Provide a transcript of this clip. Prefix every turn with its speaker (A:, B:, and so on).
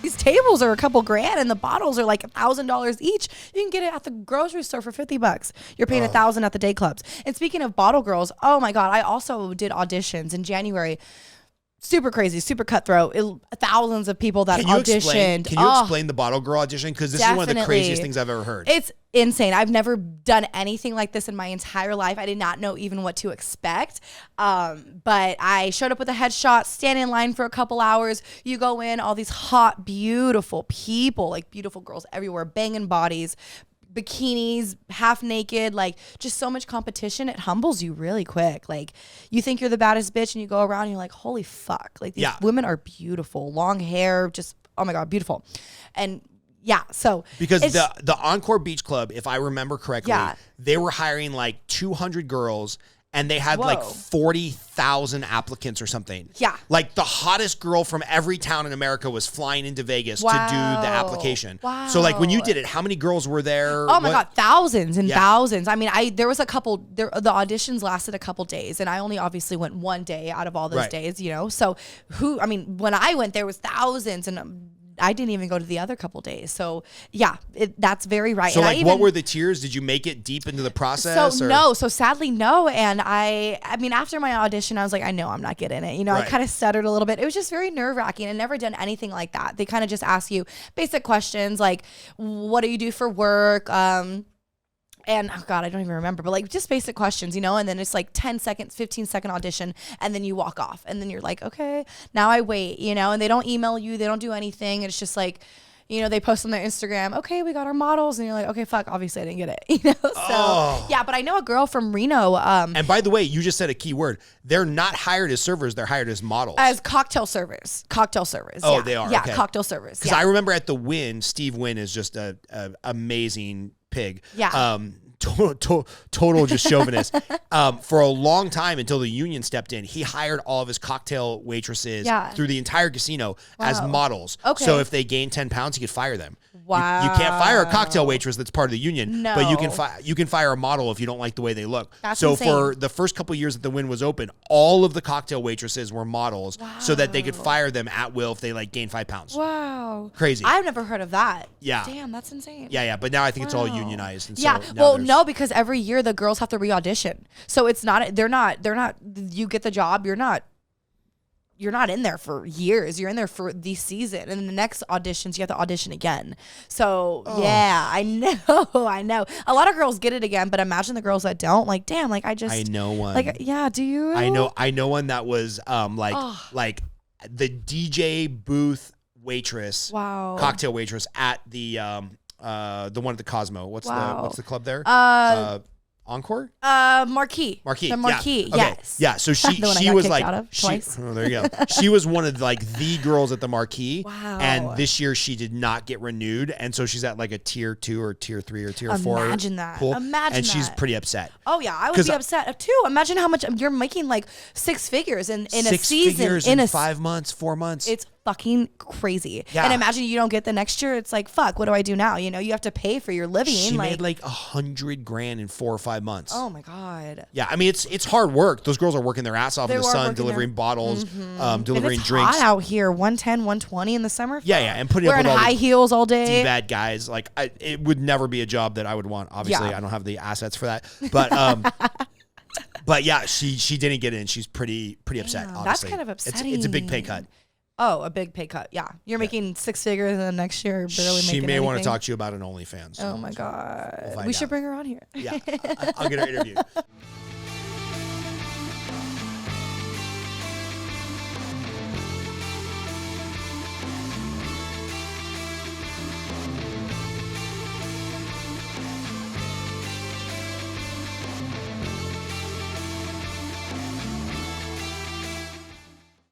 A: these tables are a couple grand and the bottles are like $1,000 each. You can get it at the grocery store for $50. You're paying $1,000 at the day clubs. And speaking of bottle girls, oh my God, I also did auditions in January. Super crazy, super cutthroat. Thousands of people that auditioned.
B: Can you explain the bottle girl audition? Because this is one of the craziest things I've ever heard.
A: It's insane. I've never done anything like this in my entire life. I did not know even what to expect. But I showed up with a headshot, stand in line for a couple hours. You go in, all these hot, beautiful people, like beautiful girls everywhere, banging bodies, bikinis, half naked, like just so much competition. It humbles you really quick. Like you think you're the baddest bitch and you go around and you're like, holy fuck. Like these women are beautiful, long hair, just, oh my God, beautiful. And yeah, so.
B: Because the Encore Beach Club, if I remember correctly, they were hiring like 200 girls and they had like 40,000 applicants or something. Yeah. Like the hottest girl from every town in America was flying into Vegas to do the application. Wow. So like when you did it, how many girls were there?
A: Oh my God, thousands and thousands. I mean, there was a couple, the auditions lasted a couple days and I only obviously went one day out of all those days, you know? So when I went, there was thousands and I didn't even go to the other couple days. So yeah, that's very right.
B: So and what were the tiers? Did you make it deep into the process?
A: So sadly, no. And I mean, after my audition, I was like, I know I'm not getting it. You know, I kind of stuttered a little bit. It was just very nerve wracking. I'd never done anything like that. They kind of just ask you basic questions like, what do you do for work? And oh God, I don't even remember, but like just basic questions, you know, and then it's like 10 seconds, 15-second audition. And then you walk off and then you're like, okay, now I wait, you know, and they don't email you. They don't do anything. It's just like, you know, they post on their Instagram, okay, we got our models. And you're like, okay, fuck, obviously I didn't get it, you know? So yeah, but I know a girl from Reno.
B: And by the way, you just said a key word. They're not hired as servers. They're hired as models.
A: As cocktail servers.
B: Oh, they are.
A: Yeah,
B: okay.
A: Cocktail servers.
B: Because I remember at the Wynn, Steve Wynn is just a amazing pig.
A: Yeah.
B: Total just chauvinist. For a long time until the union stepped in, he hired all of his cocktail waitresses through the entire casino as models. Okay. So if they gained 10 pounds, he could fire them.
A: Wow.
B: You can't fire a cocktail waitress that's part of the union, but you can fire a model if you don't like the way they look.
A: That's
B: so
A: insane.
B: For the first couple of years that the Wynn was open, all of the cocktail waitresses were models so that they could fire them at will if they like gained 5 pounds.
A: Wow.
B: Crazy.
A: I've never heard of that.
B: Yeah.
A: Damn, that's insane.
B: Yeah. But now I think it's all unionized. And
A: yeah.
B: So
A: well, no, because every year the girls have to re-audition. So it's not, they're not, you get the job, you're not in there for years. You're in there for the season. And the next auditions, you have to audition again. So, yeah, I know. A lot of girls get it again, but imagine the girls that don't. Like, damn, like, I know one. Like, yeah, do you?
B: I know one that was, like the DJ booth waitress.
A: Wow.
B: Cocktail waitress at the one at the Cosmo. What's the club there? Encore?
A: Marquee. The Marquee,
B: yeah.
A: yes.
B: Okay. Yeah, so she was like, there you go. She was one of like the girls at the Marquee.
A: Wow.
B: And this year she did not get renewed. And so she's at like a tier 2 or tier 3 or tier 4
A: Imagine that.
B: pool.
A: Imagine
B: and
A: that.
B: she's pretty upset.
A: Oh yeah, I would be upset too. Imagine how much you're making, like 6 figures in a season.
B: 6 figures in 5 months, 4 months.
A: It's fucking crazy.
B: Yeah.
A: And imagine you don't get the next year. It's like, fuck, what do I do now? You know, you have to pay for your living.
B: She made like $100,000 in 4 or 5 months.
A: Oh my God.
B: Yeah, I mean it's hard work. Those girls are working their ass off in the sun, delivering bottles, delivering drinks.
A: It's hot out here, 110, 120 in the summer.
B: Yeah, and putting up with all
A: high heels all day.
B: Bad guys. Like it would never be a job that I would want. Obviously, I don't have the assets for that. But but yeah, she didn't get in. She's pretty upset. Obviously,
A: that's kind of upsetting.
B: It's a big pay cut.
A: Oh, a big pay cut. Yeah. You're making 6 figures and then next year barely making
B: She may want to
A: anything.
B: talk to you about an OnlyFans.
A: Oh my God.
B: We'll
A: we should bring her on here.
B: Yeah. I'll get her interviewed.